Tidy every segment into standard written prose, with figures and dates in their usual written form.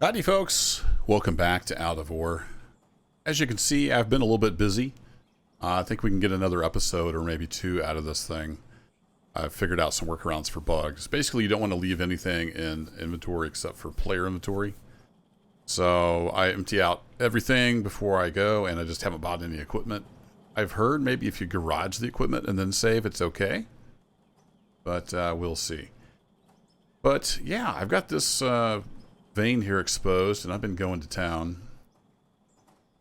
Howdy folks, welcome back to Out of Ore. As you can see, I've been a little bit busy. I think we can get another episode or maybe two out of this thing. I've figured out some workarounds for bugs. Basically, you don't want to leave anything in inventory except for player inventory. So I empty out everything before I go, and I just haven't bought any equipment. I've heard maybe if you garage the equipment and then save, it's okay. But we'll see. But yeah, I've got this vein here exposed, and I've been going to town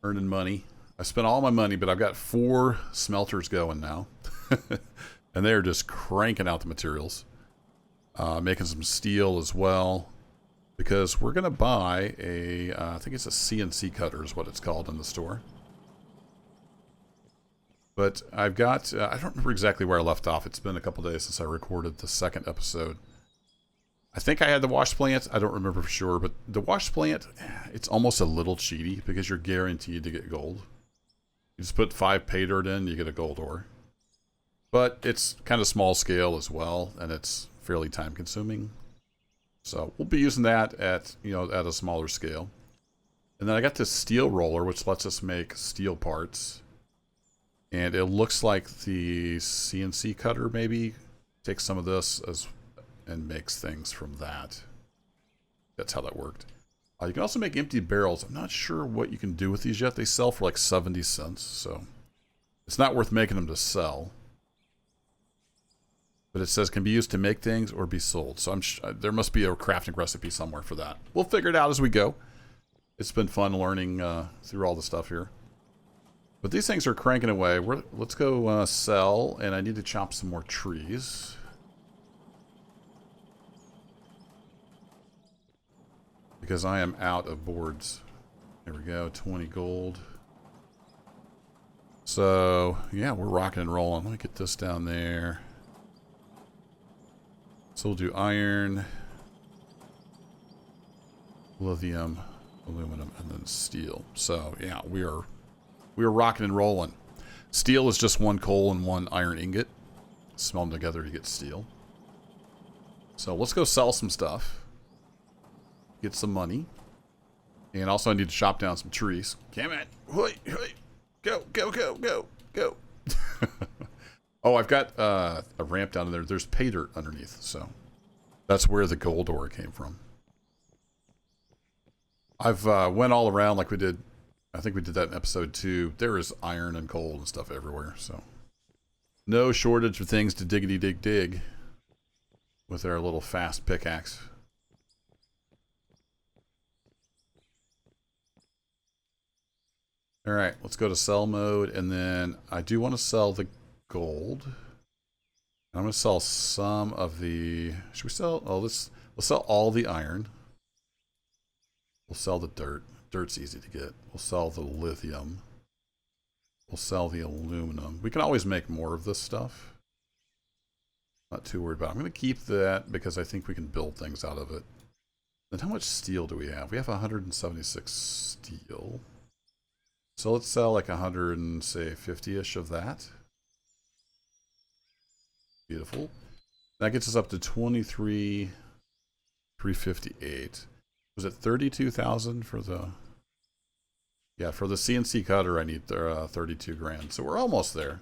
earning money. I spent all my money, but I've got 4 smelters going now. And they're just cranking out the materials. Making some steel as well, because we're going to buy a I think it's a CNC cutter is what it's called in the store. But I've got I don't remember exactly where I left off. It's been a couple days since I recorded the second episode. I think I had the wash plant. I don't remember for sure, but the wash plant, it's almost a little cheaty because you're guaranteed to get gold. You just put 5 pay dirt in, you get a gold ore. But it's kind of small scale as well, and it's fairly time consuming. So we'll be using that at a smaller scale. And then I got this steel roller, which lets us make steel parts. And it looks like the CNC cutter maybe takes some of this and makes things from that. That's how that worked. You can also make empty barrels. I'm not sure what you can do with these yet. They sell for like 70 cents, so it's not worth making them to sell. But it says can be used to make things or be sold. So there must be a crafting recipe somewhere for that. We'll figure it out as we go. It's been fun learning through all the stuff here. But these things are cranking away. Let's go sell, and I need to chop some more trees. Because I am out of boards. There we go, 20 gold. So, yeah, we're rocking and rolling. Let me get this down there. So we'll do iron, lithium, aluminum, and then steel. So, yeah, we are rocking and rolling. Steel is just 1 coal and 1 iron ingot. Smell them together to get steel. So let's go sell some stuff. Get some money. And also I need to chop down some trees. Come on. Hoi, hoi. Go, go, go, go, go. Oh, I've got a ramp down there. There's pay dirt underneath. So that's where the gold ore came from. I've went all around like we did. I think we did that in episode 2. There is iron and coal and stuff everywhere. So no shortage of things to diggity dig dig with our little fast pickaxe. All right, let's go to sell mode, and then I do want to sell the gold. I'm going to sell some of the. Should we sell? Oh, we'll sell all the iron. We'll sell the dirt. Dirt's easy to get. We'll sell the lithium. We'll sell the aluminum. We can always make more of this stuff. Not too worried about it. I'm going to keep that because I think we can build things out of it. Then how much steel do we have? We have 176 steel. So let's sell like 150-ish of that. Beautiful. That gets us up to 23,358. Was it 32,000 for the? Yeah, for the CNC cutter, I need 32 grand. So we're almost there.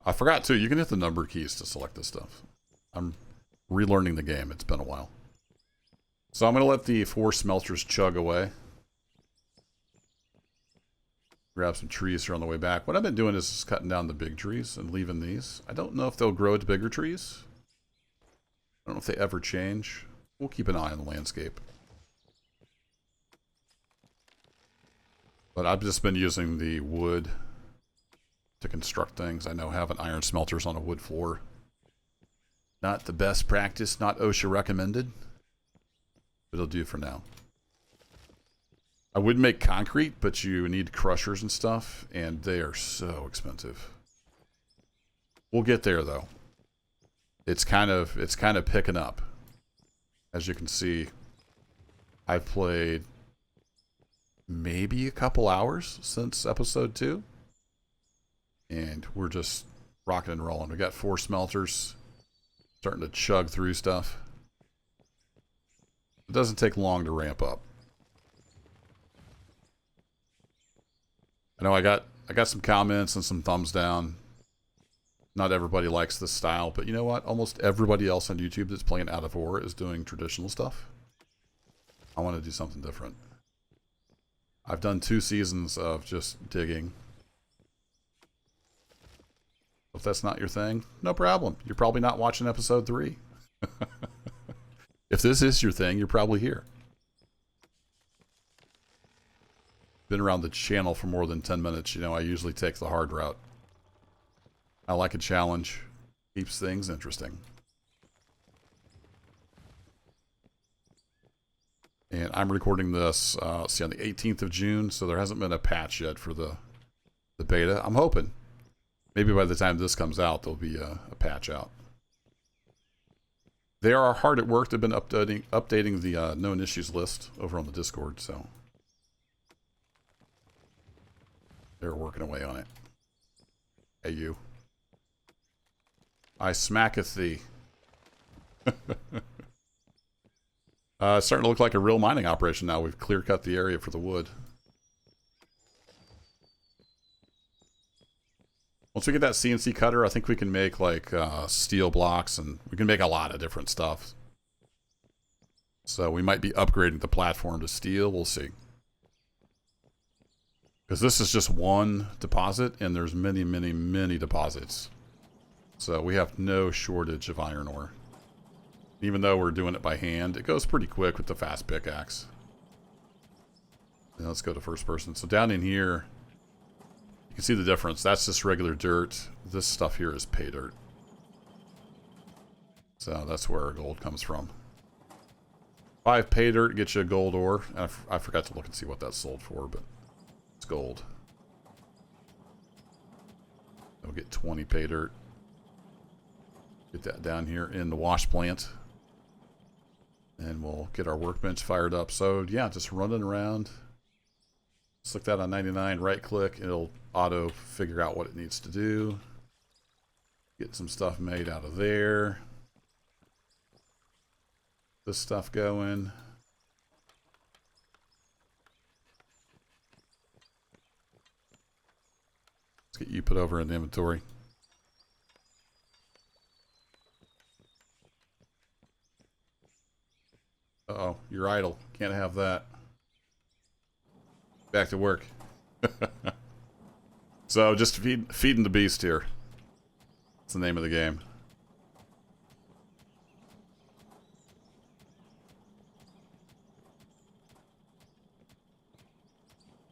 I forgot too. You can hit the number keys to select this stuff. I'm relearning the game. It's been a while. So I'm going to let the 4 smelters chug away. Grab some trees here on the way back. What I've been doing is cutting down the big trees and leaving these. I don't know if they'll grow to bigger trees. I don't know if they ever change. We'll keep an eye on the landscape. But I've just been using the wood to construct things. I know having iron smelters on a wood floor. Not the best practice, not OSHA recommended. But it'll do for now. I would make concrete, but you need crushers and stuff, and they are so expensive. We'll get there though. It's kind of picking up. As you can see, I've played maybe a couple hours since episode 2. And we're just rocking and rolling. We got 4 smelters. Starting to chug through stuff. It doesn't take long to ramp up. I know I got some comments and some thumbs down. Not everybody likes this style, but you know what? Almost everybody else on YouTube that's playing Out of Ore is doing traditional stuff. I want to do something different. I've done 2 seasons of just digging. If that's not your thing, no problem. You're probably not watching episode 3. If this is your thing, you're probably here. Been around the channel for more than 10 minutes. You know, I usually take the hard route. I like a challenge. Keeps things interesting. And I'm recording this, see, on the 18th of June, so there hasn't been a patch yet for the beta. I'm hoping. Maybe by the time this comes out, there'll be a patch out. They are hard at work. They've been updating the known issues list over on the Discord, so they're working away on it. Hey, you. I smacketh thee. It's starting to look like a real mining operation now. We've clear-cut the area for the wood. Once we get that CNC cutter, I think we can make like steel blocks, and we can make a lot of different stuff. So we might be upgrading the platform to steel. We'll see. Because this is just one deposit, and there's many, many, many deposits. So we have no shortage of iron ore. Even though we're doing it by hand, it goes pretty quick with the fast pickaxe. Now let's go to first person. So down in here, you can see the difference. That's just regular dirt. This stuff here is pay dirt. So that's where our gold comes from. 5 pay dirt gets you a gold ore. And I forgot to look and see what that's sold for, but it's gold. We'll get 20 pay dirt. Get that down here in the wash plant. And we'll get our workbench fired up. So yeah, just running around. Select that on 99, right click, it'll auto figure out what it needs to do. Get some stuff made out of there. This stuff going. Let's get you put over in the inventory. Uh-oh, you're idle. Can't have that. Back to work. So just feeding the beast here. That's the name of the game.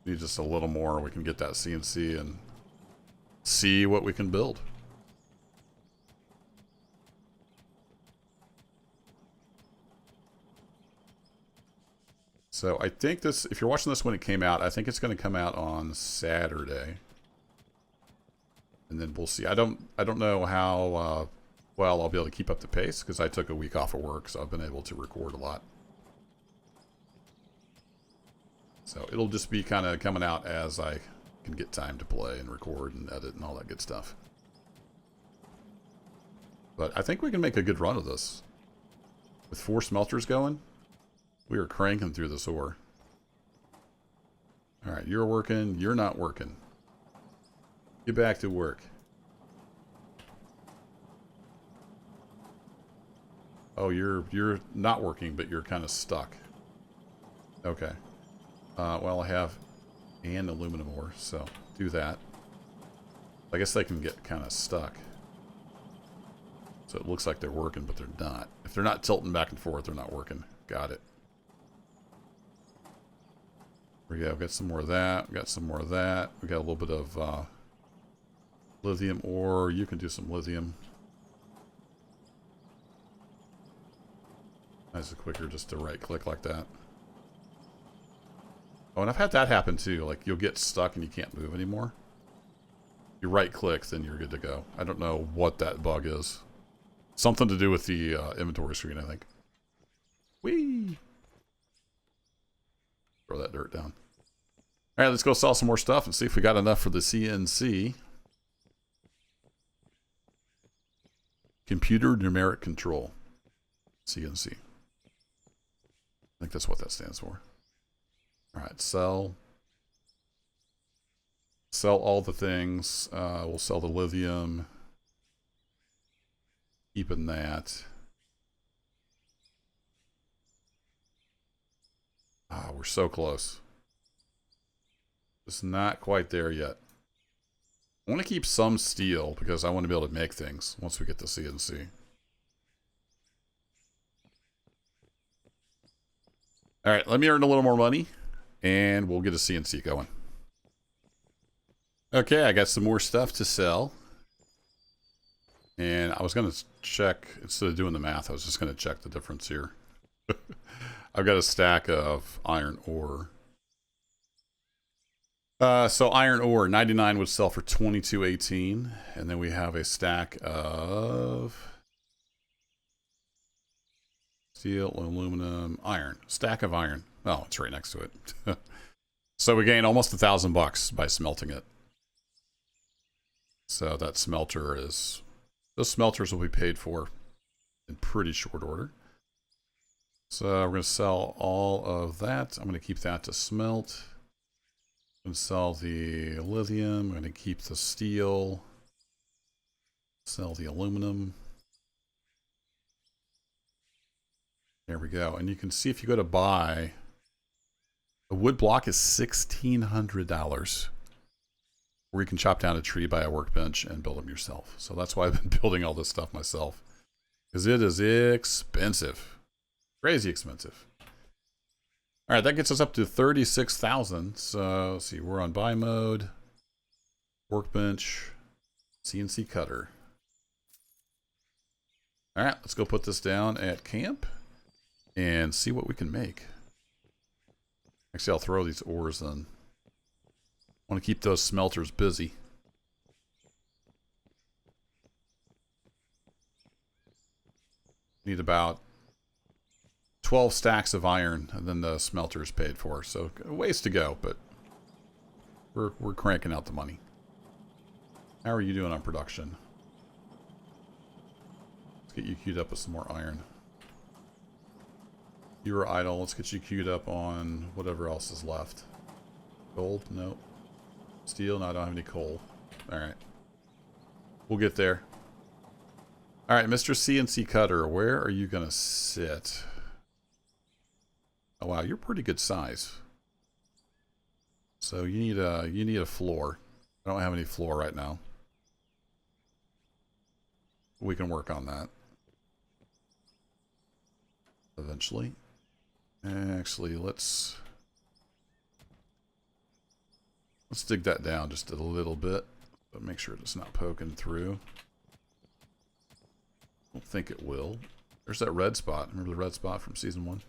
Need just a little more. We can get that CNC and see what we can build. So I think this, if you're watching this when it came out, I think it's going to come out on Saturday. And then we'll see. I don't know how well I'll be able to keep up the pace because I took a week off of work, so I've been able to record a lot. So it'll just be kind of coming out as I can get time to play and record and edit and all that good stuff. But I think we can make a good run of this. With 4 smelters going, we are cranking through this ore. Alright, you're working, you're not working. Get back to work. Oh, you're not working, but you're kind of stuck. Okay. Well, I have an aluminum ore, so do that. I guess they can get kind of stuck. So it looks like they're working, but they're not. If they're not tilting back and forth, they're not working. Got it. There we go. We got some more of that. We got some more of that. We got a little bit of lithium ore. You can do some lithium. Nice and quicker just to right click like that. Oh, and I've had that happen too. Like you'll get stuck and you can't move anymore. You right click, then you're good to go. I don't know what that bug is. Something to do with the inventory screen, I think. Whee! Throw that dirt down. All right, let's go sell some more stuff and see if we got enough for the CNC. Computer numeric control. CNC. I think that's what that stands for. All right, sell. Sell all the things. We'll sell the lithium. Keeping that. Ah, we're so close. It's not quite there yet. I want to keep some steel because I want to be able to make things once we get the CNC. All right, let me earn a little more money and we'll get a CNC going. Okay, I got some more stuff to sell. And I was going to check, instead of doing the math, I was just going to check the difference here. I've got a stack of iron ore. So iron ore, 99 would sell for 22.18. And then we have a stack of steel, aluminum, iron. Stack of iron. Oh, it's right next to it. So we gain almost $1,000 by smelting it. So that smelter is... Those smelters will be paid for in pretty short order. So we're going to sell all of that. I'm going to keep that to smelt. I'm going to sell the lithium. I'm going to keep the steel. Sell the aluminum. There we go. And you can see if you go to buy, a wood block is $1,600. Where you can chop down a tree, buy a workbench, and build them yourself. So that's why I've been building all this stuff myself. Because it is expensive. Crazy expensive. All right, that gets us up to 36,000. So let's see, we're on buy mode. Workbench. CNC cutter. All right, let's go put this down at camp and see what we can make. Actually, I'll throw these ores in. I want to keep those smelters busy. Need about 12 stacks of iron, and then the smelter is paid for. So a ways to go, but we're cranking out the money. How are you doing on production? Let's get you queued up with some more iron. You were idle. Let's get you queued up on whatever else is left. Gold? Nope. Steel? No, I don't have any coal. Alright. We'll get there. Alright, Mr. CNC Cutter, where are you going to sit? Oh, wow, you're pretty good size. So you need a floor. I don't have any floor right now. We can work on that. Eventually. Actually, let's dig that down just a little bit, but make sure it's not poking through. I don't think it will. There's that red spot. Remember the red spot from season 1?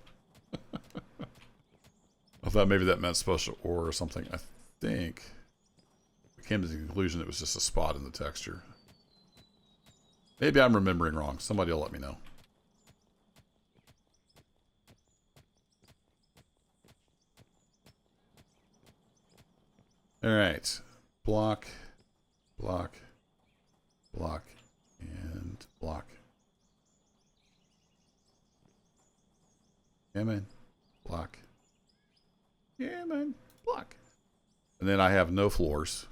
I thought maybe that meant special ore or something. I think we came to the conclusion it was just a spot in the texture. Maybe I'm remembering wrong. Somebody will let me know. Alright. Block, block, block, and block. Yeah, man. Block. Yeah, man. Block. And then I have no floors.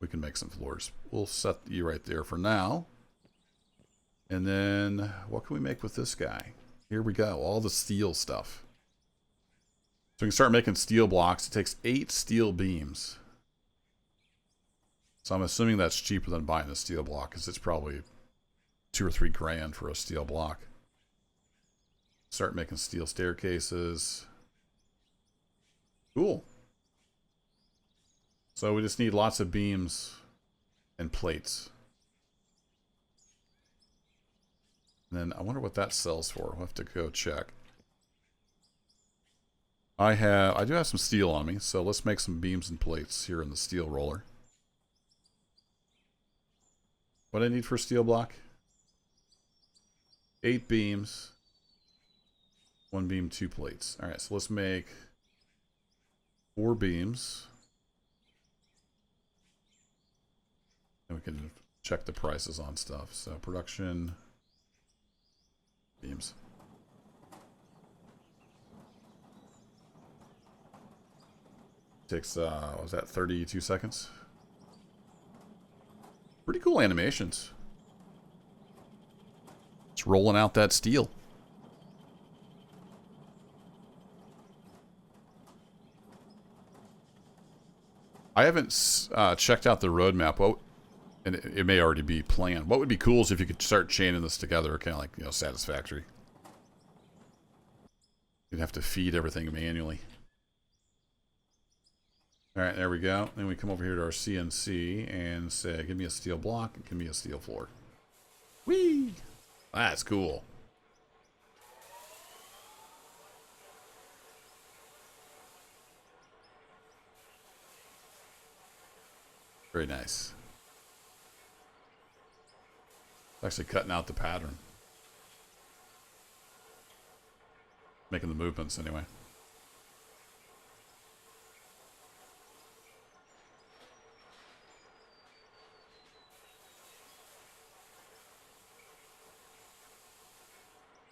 We can make some floors. We'll set you right there for now. And then what can we make with this guy? Here we go. All the steel stuff. So we can start making steel blocks. It takes 8 steel beams. So I'm assuming that's cheaper than buying a steel block, because it's probably 2 or 3 grand for a steel block. Start making steel staircases. Cool. So we just need lots of beams and plates. And then I wonder what that sells for. We'll have to go check. I do have some steel on me, so let's make some beams and plates here in the steel roller. What do I need for a steel block? 8 beams. 1 beam, 2 plates. Alright, so let's make 4 beams. And we can check the prices on stuff. So production beams. Takes, what was that, 32 seconds? Pretty cool animations. It's rolling out that steel. I haven't checked out the roadmap. What, and it may already be planned. What would be cool is if you could start chaining this together, kind of like, you know, Satisfactory. You'd have to feed everything manually. All right, there we go. Then we come over here to our CNC and say, give me a steel block and give me a steel floor. Whee! That's cool. Very nice. Actually cutting out the pattern. Making the movements anyway.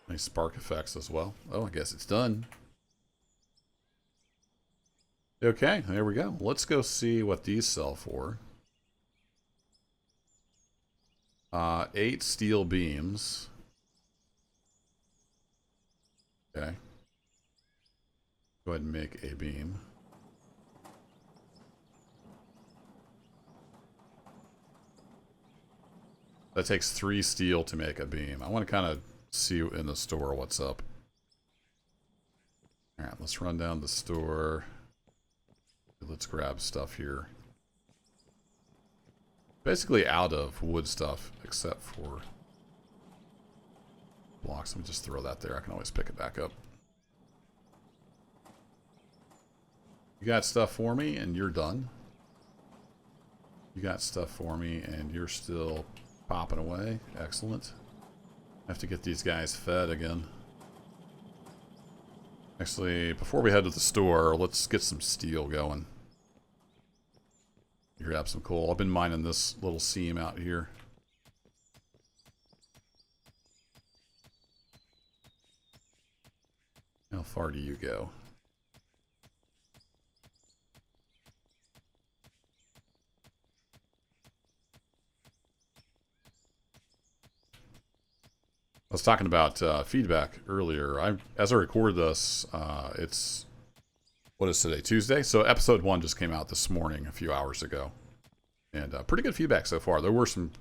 Nice spark effects as well. Oh, I guess it's done. Okay, there we go. Let's go see what these sell for. 8 steel beams. Okay. Go ahead and make a beam. That takes 3 steel to make a beam. I want to kind of see in the store what's up. Alright, let's run down the store. Let's grab stuff here. Basically out of wood stuff, except for blocks. Let me just throw that there. I can always pick it back up. You got stuff for me, and you're done. You got stuff for me, and you're still popping away. Excellent. I have to get these guys fed again. Actually, before we head to the store, let's get some steel going. Grab some coal. I've been mining this little seam out here. How far do you go? I was talking about feedback earlier. As I record this, it's, what is today? Tuesday? So episode 1 just came out this morning, a few hours ago. And pretty good feedback so far. There were some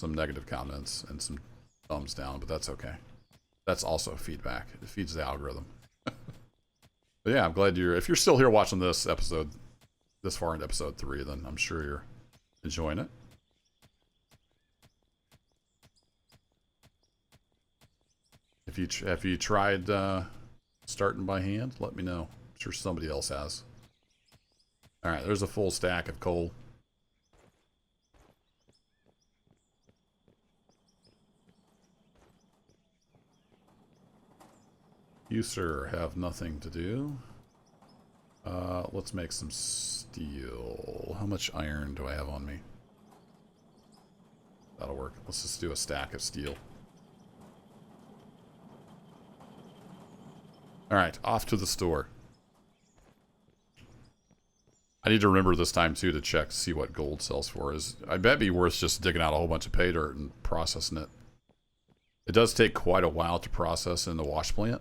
negative comments and some thumbs down, but that's okay. That's also feedback. It feeds the algorithm. But yeah, I'm glad if you're still here watching this episode, this far into episode 3, then I'm sure you're enjoying it. Have you tried starting by hand? Let me know. I'm sure somebody else has. Alright, there's a full stack of coal. You, sir, have nothing to do. Let's make some steel. How much iron do I have on me? That'll work. Let's just do a stack of steel. Alright, off to the store. I need to remember this time, too, to check, see what gold sells for. I bet it'd be worth just digging out a whole bunch of pay dirt and processing it. It does take quite a while to process in the wash plant.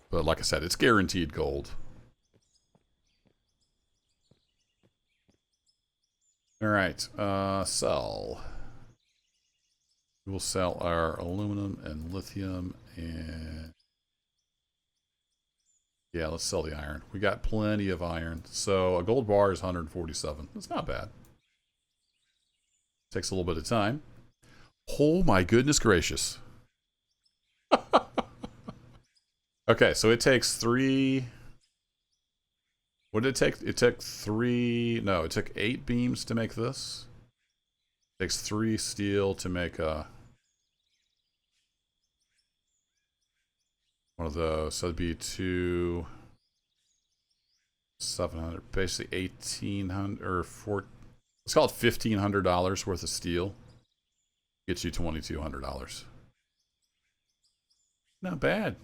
But like I said, it's guaranteed gold. Alright, sell. We'll sell our aluminum and lithium and... yeah, let's sell the iron. We got plenty of iron. So a gold bar is 147. That's not bad. Takes a little bit of time. Oh my goodness gracious. Okay, so it takes 3... what did it take? It took 3... no, it took 8 beams to make this. It takes 3 steel to make a... one of those. So it'd be 700, basically 1800 or 4. Let's call it $1,500 worth of steel. Gets you $2,200. Not bad.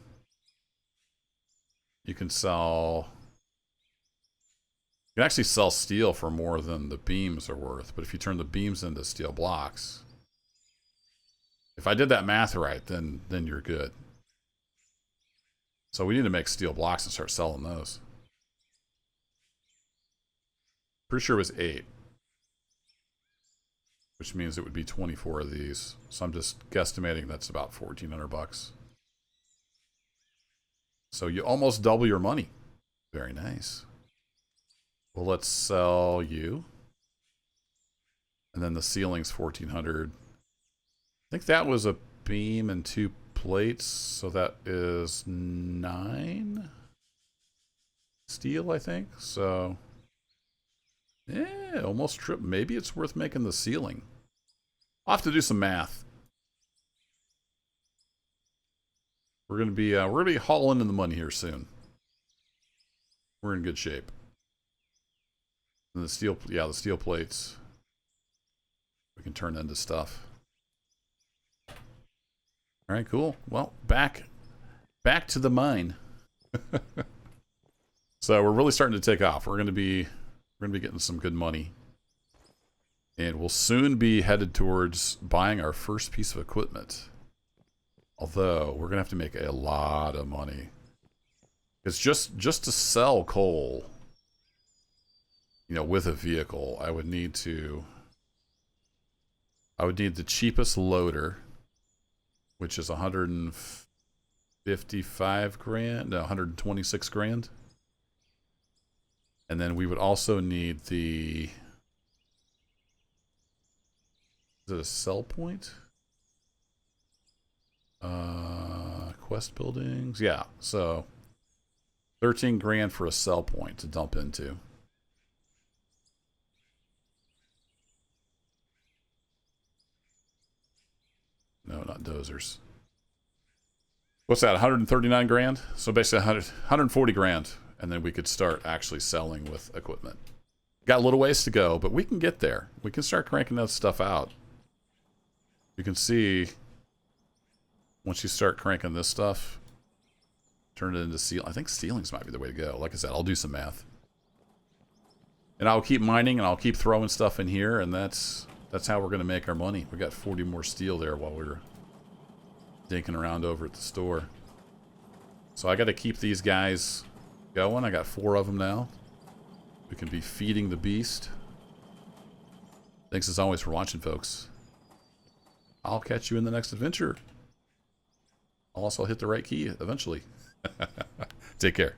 You can sell... You can actually sell steel for more than the beams are worth, but if you turn the beams into steel blocks... If I did that math right, then you're good. So we need to make steel blocks and start selling those. Pretty sure it was 8. Which means it would be 24 of these. So I'm just guesstimating that's about 1,400 bucks. So you almost double your money. Very nice. Well, let's sell you. And then the ceiling's 1,400. I think that was a beam and 2 plates. So that is 9 steel, I think. So... yeah, almost trip. Maybe it's worth making the ceiling. I'll have to do some math. We're gonna be hauling in the money here soon. We're in good shape. And the steel, yeah, the steel plates we can turn into stuff. All right, cool. Well, back to the mine. So we're really starting to take off. We're gonna be getting some good money. And we'll soon be headed towards buying our first piece of equipment. Although, we're going to have to make a lot of money. Because just to sell coal, you know, with a vehicle, I would need the cheapest loader, which is 155 grand, no, 126 grand. And then we would also need the... Is it a sell point? Quest buildings? Yeah, so 13 grand for a sell point to dump into. No, not dozers. What's that, 139 grand? So basically 140 grand. And then we could start actually selling with equipment. Got a little ways to go, but we can get there. We can start cranking that stuff out. You can see, once you start cranking this stuff, turn it into steel. I think ceilings might be the way to go. Like I said, I'll do some math. And I'll keep mining, and I'll keep throwing stuff in here, and that's how we're going to make our money. We got 40 more steel there while we were dinking around over at the store. So I got to keep these guys... going. I got 4 of them now. We can be feeding the beast. Thanks as always for watching, folks. I'll catch you in the next adventure. I'll also hit the right key eventually. Take care.